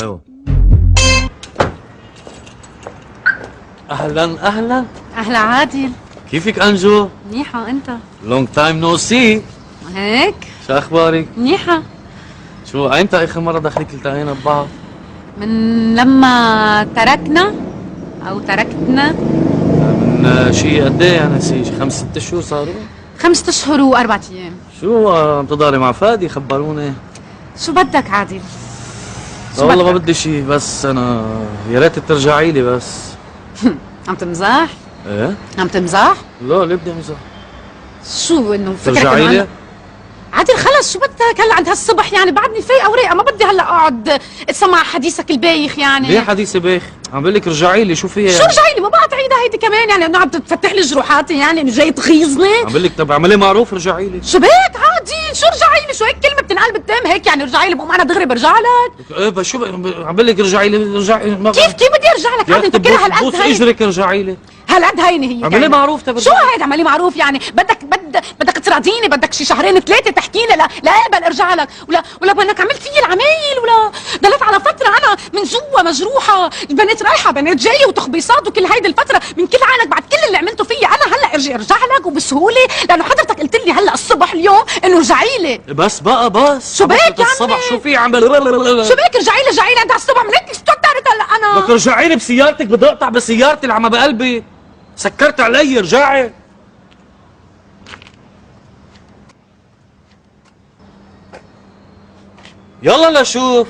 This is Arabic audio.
ايوه. اهلا اهلا. اهلا عادل. كيفك انجو؟ منيحة انت؟ لونج تايم نو سي. هيك؟ شو اخبارك؟ منيحة. شو ايمتى اخر مرة دخلك التقينا ببعض؟ من لما تركنا او تركتنا. من شي قد ايه يعني؟ شي 5 6 شهور صاروا؟ 5 اشهر و4 ايام. شو عم تضاري مع فادي؟ خبروني. شو بدك عادل؟ لا والله ما بدي شي، بس انا يا ريت ترجعي لي بس. عم تمزح؟ ايه؟ عم تمزح؟ لا ليه بدي امزح؟ شو انه فكرك ترجعي لي؟ عادل خلص، شو بدك هلا عند هالصبح يعني؟ بعدني فايقه ورايقه، ما بدي هلا اقعد اتسمع حديثك البايخ يعني. ليه حديثي بايخ؟ عم بقول لك رجعي لي، شو فيها شو يعني؟ رجعي لي؟ ما بقى تعيدها هيدي كمان يعني، انه عم تفتح لي جروحاتي يعني، انه جاي تغيظني. عم بقول لك طب اعملي معروف رجعي لي. شو بك عادي؟ شو رجعي لي؟ شو هيك كلمه بتنقال بالتام هيك يعني؟ رجعي لي بقوم انا دغري برجع لك؟ ايه بس شو عم بقول لك رجعي لي رجعي كيف بدي ارجع لك عادي؟ مفكرها هالقد بوس هين؟ اجرك رجعي لي. هالقد هينه هي اعملي معروف تبع. شو هيدا اعملي معروف يعني؟ بدك تراضيني، بدك شي شهرين 3 تحكي لي لا اقبل ارجع لك، ولا بدك عملت فيي العمايل، ولا ضليت على فتره انا من جوا مجروحه، بنات رايحه بنات جايه وتخبيصات وكل هيدي الفتره من كل عالك بعد كل اللي عملته فيي انا هلا ارجع لك وبسهوله؟ لانه حضرتك قلت لي هلا الصبح اليوم انه رجعي لي. بس بقى بس شو بك يا عمي؟ الصبح شو في عم شو بك رجعي لي انت على الصبح من هيك استوترت هلا انا. بدك رجعي لي بسيارتك، بدي اقطع بسيارتي اللي عم بقلبي، سكرت علي. رجعي. يلا لشوف.